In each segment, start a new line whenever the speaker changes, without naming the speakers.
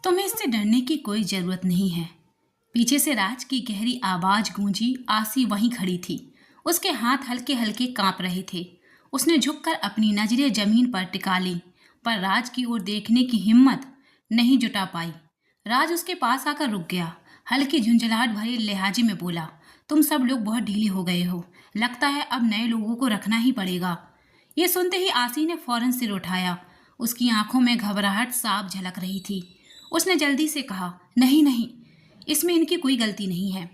तुम्हें इससे डरने की कोई जरूरत नहीं है। पीछे से राज की गहरी आवाज गूंजी। आसी वहीं खड़ी थी। उसके हाथ हल्के हल्के कांप रहे थे। उसने झुककर अपनी नजरें जमीन पर टिका ली, पर राज की ओर देखने की हिम्मत नहीं जुटा पाई। राज उसके पास आकर रुक गया। हल्की झुंझलाहट भरे लहजे में बोला, तुम सब लोग बहुत ढीले हो गए हो। लगता है अब नए लोगों को रखना ही पड़ेगा। ये सुनते ही आसी ने फौरन सिर उठाया। उसकी आंखों में घबराहट साफ झलक रही थी। उसने जल्दी से कहा, नहीं नहीं, इसमें इनकी कोई गलती नहीं है।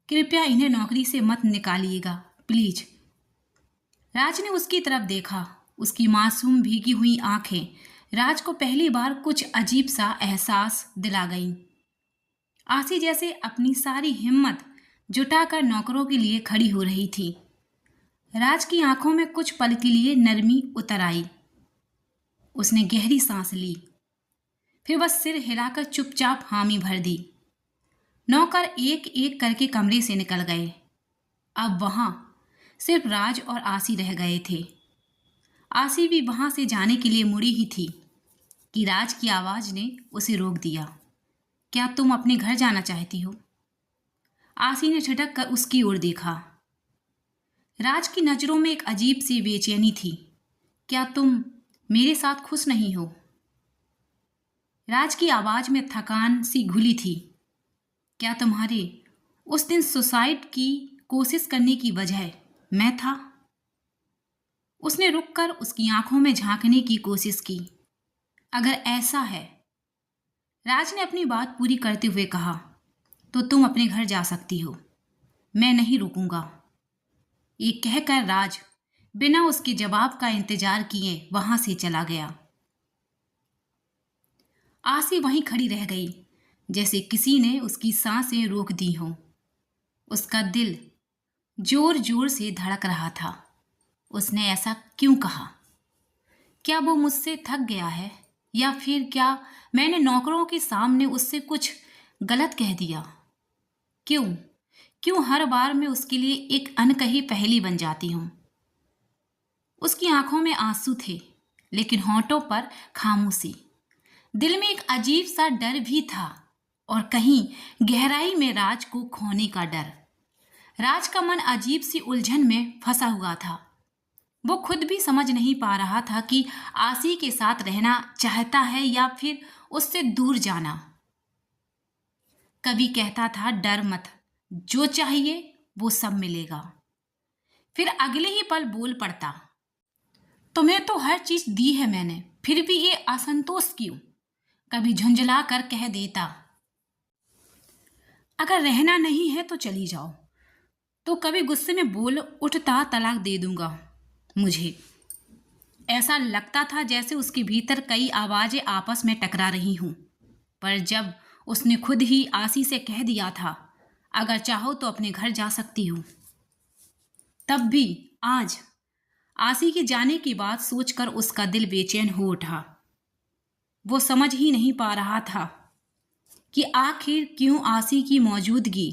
कृपया इन्हें नौकरी से मत निकालिएगा, प्लीज। राज ने उसकी तरफ देखा। उसकी मासूम भीगी हुई आंखें राज को पहली बार कुछ अजीब सा एहसास दिला गईं। आसी जैसे अपनी सारी हिम्मत जुटाकर नौकरों के लिए खड़ी हो रही थी। राज की आंखों में कुछ पल के लिए नरमी उतर आई। उसने गहरी सांस ली, फिर बस सिर हिलाकर चुपचाप हामी भर दी। नौकर एक एक करके कमरे से निकल गए। अब वहां सिर्फ राज और आसी रह गए थे। आसी भी वहां से जाने के लिए मुड़ी ही थी कि राज की आवाज ने उसे रोक दिया। क्या तुम अपने घर जाना चाहती हो? आसी ने ठिठक कर उसकी ओर देखा। राज की नजरों में एक अजीब सी बेचैनी थी। क्या तुम मेरे साथ खुश नहीं हो? राज की आवाज में थकान सी घुली थी। क्या तुम्हारे उस दिन सुसाइड की कोशिश करने की वजह मैं था? उसने रुककर उसकी आंखों में झांकने की कोशिश की। अगर ऐसा है, राज ने अपनी बात पूरी करते हुए कहा, तो तुम अपने घर जा सकती हो। मैं नहीं रुकूंगा। ये कहकर राज बिना उसके जवाब का इंतजार किए वहां से चला गया। आसी वहीं खड़ी रह गई, जैसे किसी ने उसकी सांसें रोक दी हों। उसका दिल जोर जोर से धड़क रहा था। उसने ऐसा क्यों कहा? क्या वो मुझसे थक गया है, या फिर क्या मैंने नौकरों के सामने उससे कुछ गलत कह दिया? क्यों क्यों हर बार मैं उसके लिए एक अनकही पहेली बन जाती हूं? उसकी आंखों में आंसू थे, लेकिन होंठों पर खामोशी। दिल में एक अजीब सा डर भी था, और कहीं गहराई में राज को खोने का डर। राज का मन अजीब सी उलझन में फंसा हुआ था। वो खुद भी समझ नहीं पा रहा था कि आसी के साथ रहना चाहता है या फिर उससे दूर जाना। कभी कहता था, डर मत, जो चाहिए वो सब मिलेगा। फिर अगले ही पल बोल पड़ता, तुम्हें तो हर चीज दी है मैंने, फिर भी ये असंतोष क्यों? कभी झुंझला कर कह देता, अगर रहना नहीं है तो चली जाओ। तो कभी गुस्से में बोल उठता, तलाक दे दूंगा। मुझे ऐसा लगता था जैसे उसके भीतर कई आवाजें आपस में टकरा रही हूं। पर जब उसने खुद ही आसी से कह दिया था, अगर चाहो तो अपने घर जा सकती हो, तब भी आज आसी के जाने की बात सोचकर उसका दिल बेचैन हो उठा। वो समझ ही नहीं पा रहा था कि आखिर क्यों आसी की मौजूदगी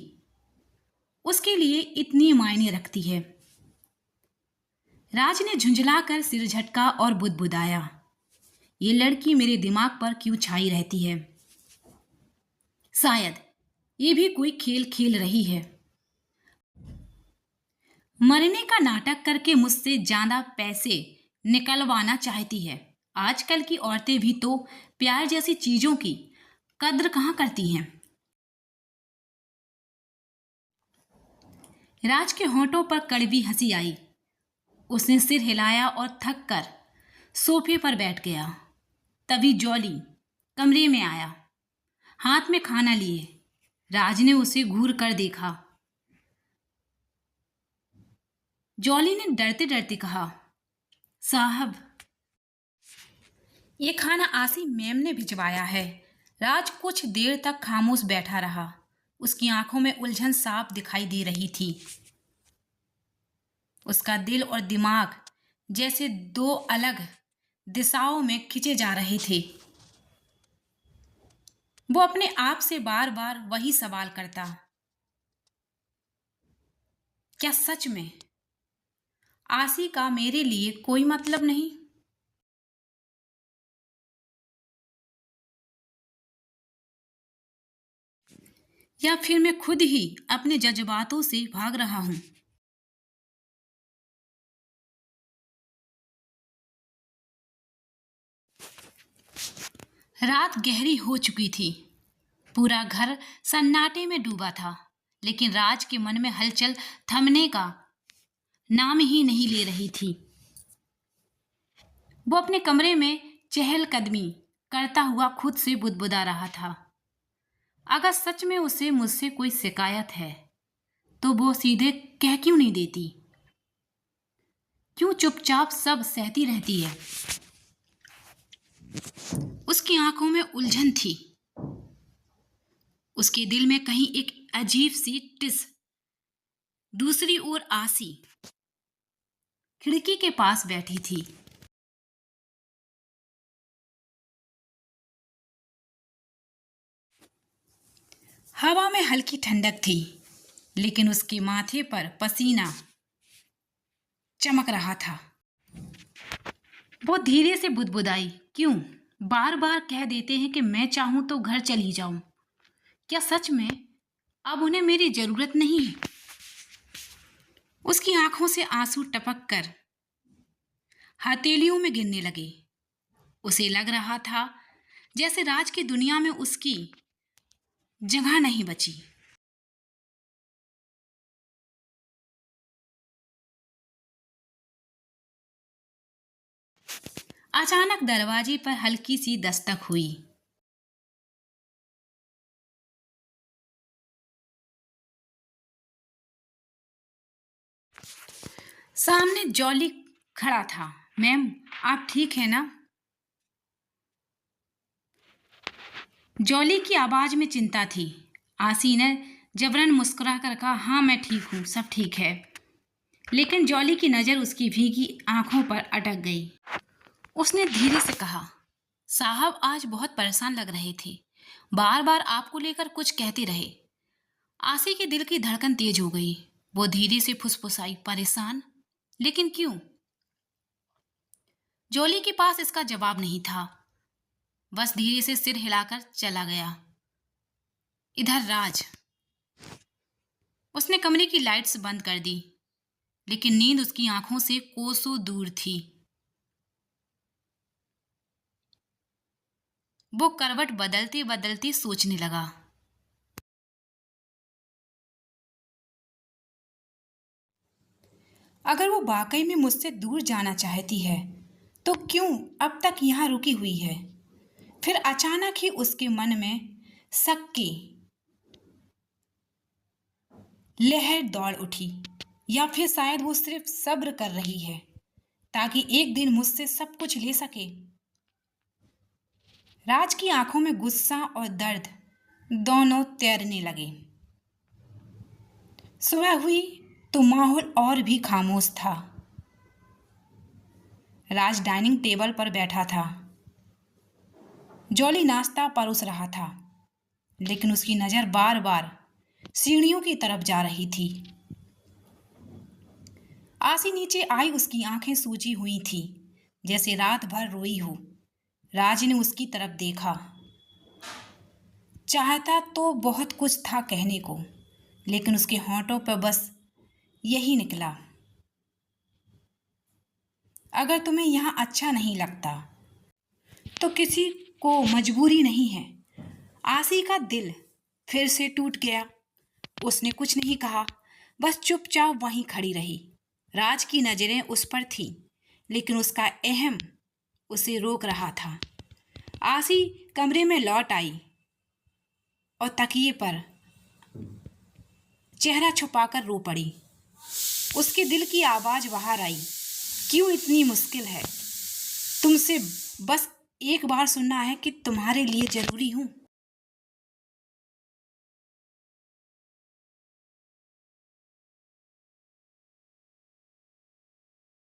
उसके लिए इतनी मायने रखती है। राज ने झुंझलाकर सिर झटका और बुदबुदाया, ये लड़की मेरे दिमाग पर क्यों छाई रहती है? शायद ये भी कोई खेल खेल रही है। मरने का नाटक करके मुझसे ज्यादा पैसे निकलवाना चाहती है। आजकल की औरतें भी तो प्यार जैसी चीजों की कद्र कहाँ करती हैं। राज के होंठों पर कड़वी हंसी आई। उसने सिर हिलाया और थक कर सोफे पर बैठ गया। तभी जॉली कमरे में आया, हाथ में खाना लिए। राज ने उसे घूर कर देखा। जॉली ने डरते डरते कहा, साहब, ये खाना आसी मैम ने भिजवाया है। राज कुछ देर तक खामोश बैठा रहा। उसकी आंखों में उलझन साफ दिखाई दे रही थी। उसका दिल और दिमाग जैसे दो अलग दिशाओं में खींचे जा रहे थे। वो अपने आप से बार बार वही सवाल करता, क्या सच में आसी का मेरे लिए कोई मतलब नहीं? या फिर मैं खुद ही अपने जज्बातों से भाग रहा हूँ? रात गहरी हो चुकी थी। पूरा घर सन्नाटे में डूबा था, लेकिन राज के मन में हलचल थमने का नाम ही नहीं ले रही थी। वो अपने कमरे में चहलकदमी करता हुआ खुद से बुदबुदा रहा था। अगर सच में उसे मुझसे कोई शिकायत है तो वो सीधे कह क्यों नहीं देती? क्यों चुपचाप सब सहती रहती है? उसकी आंखों में उलझन थी। उसके दिल में कहीं एक अजीब सी टिस। दूसरी ओर आसी खिड़की के पास बैठी थी। हवा में हल्की ठंडक थी, लेकिन उसके माथे पर पसीना चमक रहा था। वो धीरे से बुदबुदाई, क्यों बार बार कह देते हैं कि मैं चाहूं तो घर चली जाऊं? क्या सच में अब उन्हें मेरी जरूरत नहीं है? उसकी आंखों से आंसू टपक कर हथेलियों में गिरने लगे। उसे लग रहा था जैसे राज की दुनिया में उसकी जगह नहीं बची। अचानक दरवाजे पर हल्की सी दस्तक हुई। सामने जॉली खड़ा था। मैम, आप ठीक है ना? जॉली की आवाज में चिंता थी। आसी ने जबरन मुस्कुरा कर कहा, हाँ मैं ठीक हूँ, सब ठीक है। लेकिन जॉली की नज़र उसकी भीगी आंखों पर अटक गई। उसने धीरे से कहा, साहब आज बहुत परेशान लग रहे थे, बार बार आपको लेकर कुछ कहते रहे। आसी के दिल की धड़कन तेज हो गई। वो धीरे से फुसफुसाई, परेशान? लेकिन क्यों? जॉली के पास इसका जवाब नहीं था, बस धीरे से सिर हिलाकर चला गया। इधर राज। उसने कमरे की लाइट्स बंद कर दी, लेकिन नींद उसकी आंखों से कोसों दूर थी। वो करवट बदलते बदलते सोचने लगा। अगर वो वाकई में मुझसे दूर जाना चाहती है तो क्यों अब तक यहाँ रुकी हुई है? फिर अचानक ही उसके मन में शक की लहर दौड़ उठी। या फिर शायद वो सिर्फ सब्र कर रही है ताकि एक दिन मुझसे सब कुछ ले सके। राज की आंखों में गुस्सा और दर्द दोनों तैरने लगे। सुबह हुई तो माहौल और भी खामोश था। राज डाइनिंग टेबल पर बैठा था। जॉली नाश्ता परोस रहा था, लेकिन उसकी नज़र बार बार सीढ़ियों की तरफ जा रही थी। आसी नीचे आई, उसकी आंखें सूजी हुई थी, जैसे रात भर रोई हो। राज ने उसकी तरफ देखा। चाहता तो बहुत कुछ था कहने को, लेकिन उसके होंठों पर बस यही निकला, अगर तुम्हें यहाँ अच्छा नहीं लगता तो किसी को मजबूरी नहीं है। आसी का दिल फिर से टूट गया। उसने कुछ नहीं कहा, बस चुपचाप वहीं खड़ी रही। राज की नजरें उस पर थीं, लेकिन उसका अहम उसे रोक रहा था। आसी कमरे में लौट आई और तकिए पर चेहरा छुपाकर रो पड़ी। उसके दिल की आवाज़ बाहर आई, क्यों इतनी मुश्किल है? तुमसे बस एक बार सुनना है कि तुम्हारे लिए ज़रूरी हूँ।